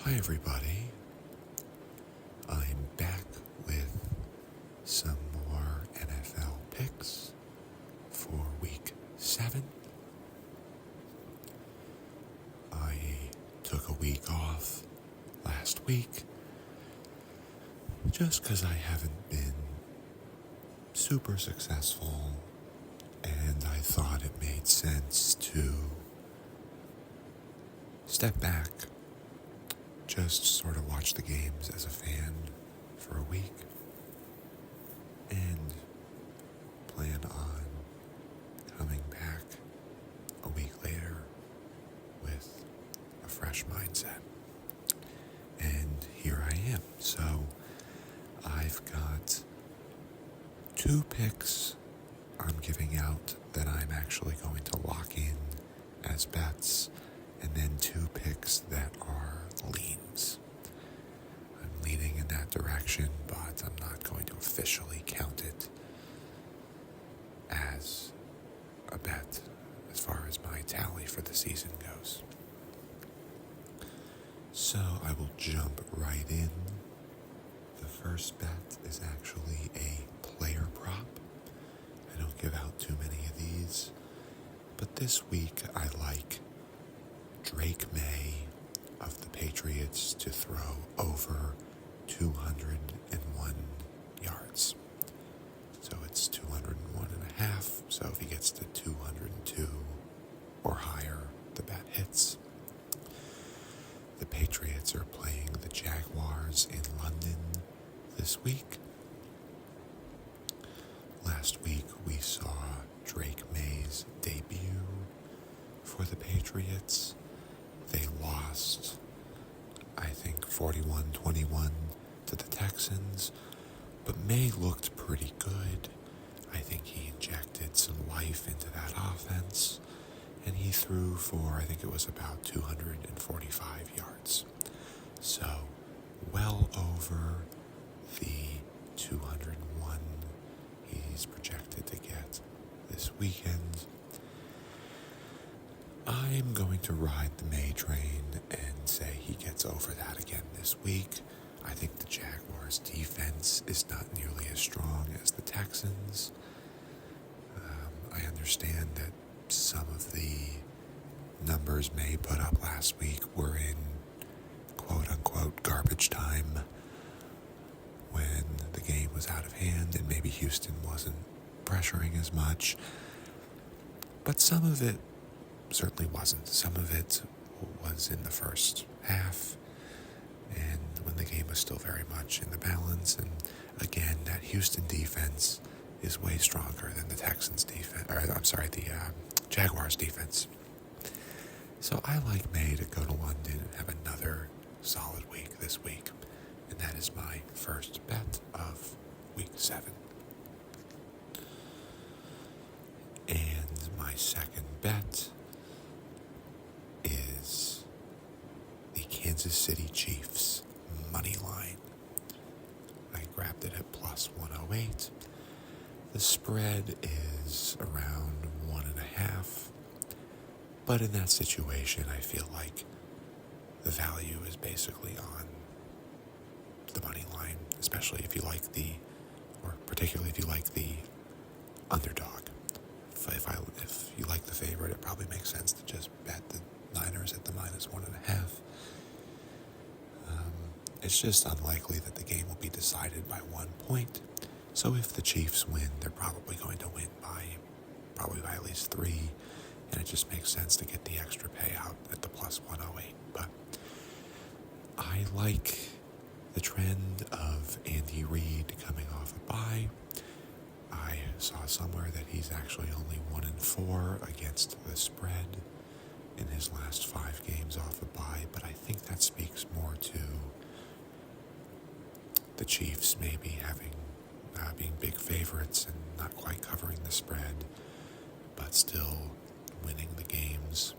Hi everybody, I'm back with some more NFL picks for week 7. I took a week off last week just because I haven't been super successful and I thought it made sense to step back, just sort of watch the games as a fan for a week and plan on coming back a week later with a fresh mindset. And here I am. So I've got 2 picks I'm giving out that I'm actually going to lock in as bets, and then 2 picks that are leans. I'm leaning in that direction, but I'm not going to officially count it as a bet as far as my tally for the season goes. So I will jump right in. The first bet is actually a player prop. I don't give out too many of these, but this week I like Drake Maye of the Patriots to throw over 201 yards. So it's 201 and a half. So if he gets to 202 or higher, the bet hits. The Patriots are playing the Jaguars in London this week. Last week we saw Drake Maye's debut for the Patriots. They lost, I think, 41-21 to the Texans, but Maye looked pretty good. I think he injected some life into that offense, and he threw for, I think it was about 245 yards. So, well over the 201 he's projected to get this weekend. I'm going to ride the Maye train and say he gets over that again this week. I think the Jaguars' defense is not nearly as strong as the Texans. I understand that some of the numbers Maye put up last week were in quote-unquote garbage time when the game was out of hand and maybe Houston wasn't pressuring as much. But some of it certainly wasn't. Some of it was in the first half and when the game was still very much in the balance. And again, that Houston defense is way stronger than the Texans defense, the Jaguars defense. So I like Maye to go to London and have another solid week this week. And that is my first bet of week 7. And my second bet is the Kansas City Chiefs money line. I grabbed it at plus 108. The spread is around 1.5. But in that situation, I feel like the value is basically on the money line, especially if you like particularly if you like the underdog. If you like the favorite, it probably makes sense to just bet the Niners at the minus 1.5. It's just unlikely that the game will be decided by 1 point. So if the Chiefs win, they're probably going to win by at least 3. And it just makes sense to get the extra payout at the plus 108. But I like the trend of Andy Reid coming off a bye. I saw somewhere that he's actually only 1-4 against the spread in his last 5 games off a bye, but I think that speaks more to the Chiefs maybe being big favorites and not quite covering the spread, but still winning the games.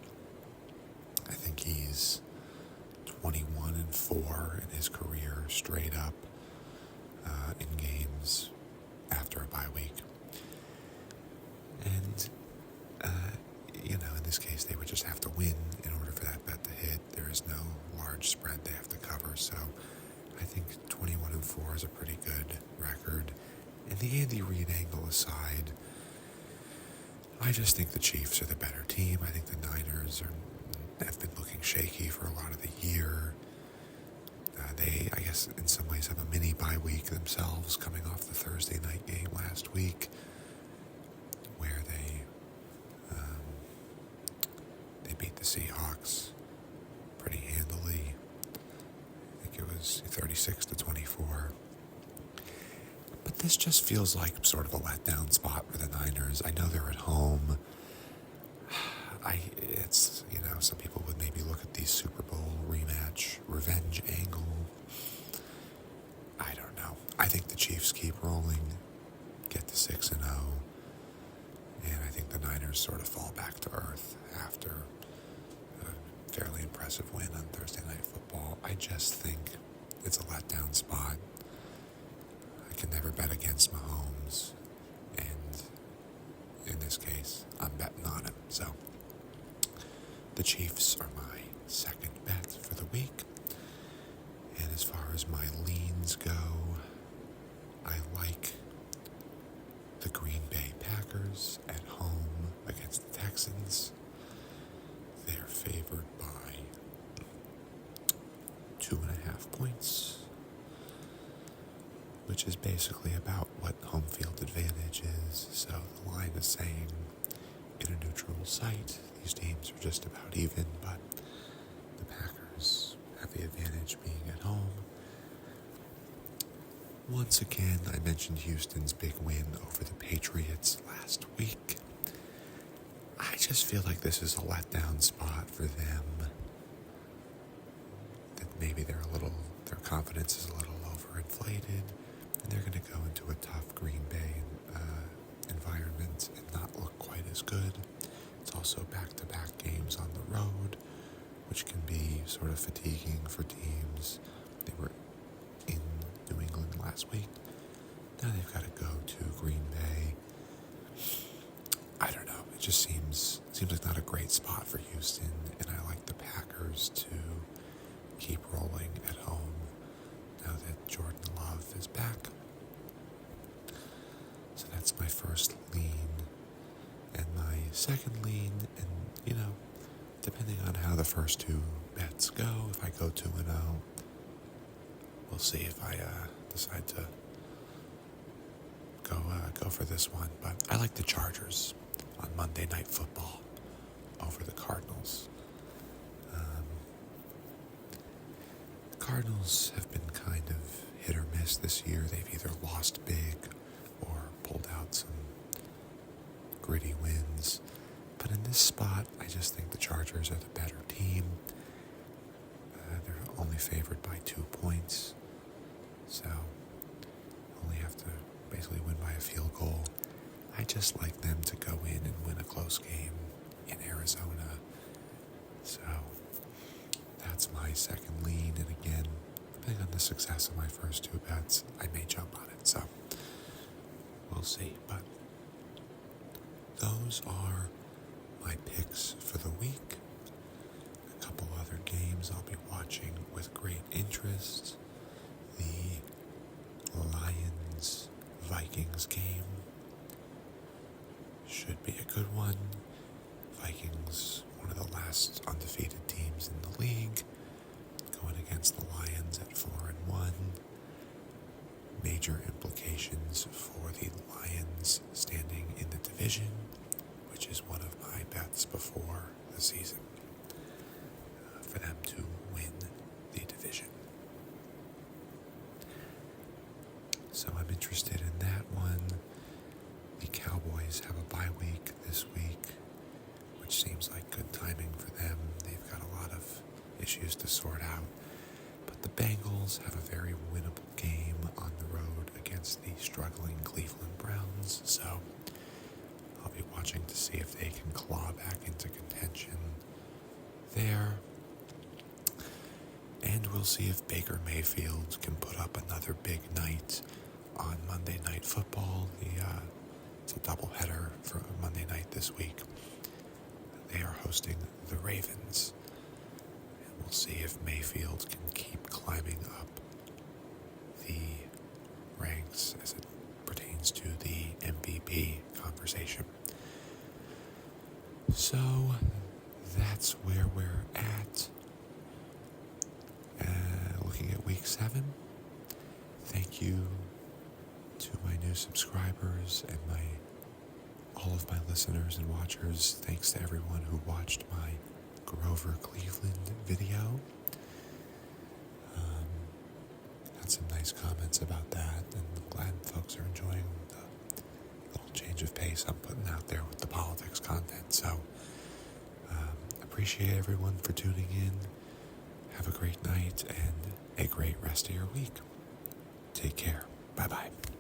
I think he's 21-4 in his career straight up in games after a bye week. And, in this case, they would just have to win in order for that bet to hit. There is no large spread they have to Jaguars a pretty good record. And the Andy Reid angle aside, I just think the Chiefs are the better team. I think the Niners have been looking shaky for a lot of the year. They, I guess, in some ways have a mini bye week themselves, coming off the Thursday night game last week, where they beat the Seahawks pretty handily. I think it was 36-24. But this just feels like sort of a letdown spot for the Niners. I know they're at home. It's, some people would maybe look at the Super Bowl rematch revenge angle. I don't know. I think the Chiefs keep rolling, get to 6-0, and I think the Niners sort of fall back to earth after a fairly impressive win on Thursday Night Football. I just think it's a letdown spot. I can never bet against Mahomes, and in this case, I'm betting on him. So the Chiefs are my second bet for the week. And as far as my leans go, I like the Green Bay Packers at home against the Texans. They're favored by 2.5 points, which is basically about what home field advantage is. So the line is saying in a neutral site, these teams are just about even, but the Packers have the advantage being at home. Once again, I mentioned Houston's big win over the Patriots last week. I just feel like this is a letdown spot for them. That maybe their confidence is a little overinflated, and they're going to go into a tough Green Bay environment and not look quite as good. It's also back-to-back games on the road, which can be sort of fatiguing for teams. They were in New England last week. Now they've got to go to Green Bay. I don't know. It just seems like not a great spot for Houston, and I like the Packers to keep rolling at home now that Jordan Love is back. So that's my first lean. And my second lean, and depending on how the first two bets go, if I go 2-0, we'll see if I decide to go for this one. But I like the Chargers on Monday Night Football over the Cardinals. The Cardinals have been kind of hit or miss this year. They've either lost big or pulled out some gritty wins. But in this spot, I just think the Chargers are the better team. They're only favored by 2 points. So only have to basically win by a field goal. I just like them to go in and win a close game in Arizona. So that's my second lean. And again, depending on the success of my first two bets, I may jump on it. So we'll see. But those are my picks for the week. A couple other games I'll be watching with great interest. The Lions-Vikings game should be a good one. Vikings, one of the last undefeated teams in the league, going against the Lions at 4-1. Major implications for the Lions standing in the division, which is one of my bets before the season, for them to win the division. So I'm interested in that one. The Cowboys have a bye week this week, which seems like good timing for them. They've got a lot of issues to sort out. But the Bengals have a very winnable game on the road against the struggling Cleveland Browns. So I'll be watching to see if they can claw back into contention there. And we'll see if Baker Mayfield can put up another big night on Monday Night Football. It's a doubleheader for Monday night this week. They are hosting the Ravens. And we'll see if Mayfield can keep climbing up the ranks as it pertains to the MVP conversation. So that's where we're at. Looking at week 7. Thank you to my new subscribers and all of my listeners and watchers. Thanks to everyone who watched my Grover Cleveland video. Had some nice comments about that, and I'm glad folks are enjoying the little change of pace I'm putting out there with the politics content. So appreciate everyone for tuning in. Have a great night and a great rest of your week. Take care. Bye-bye.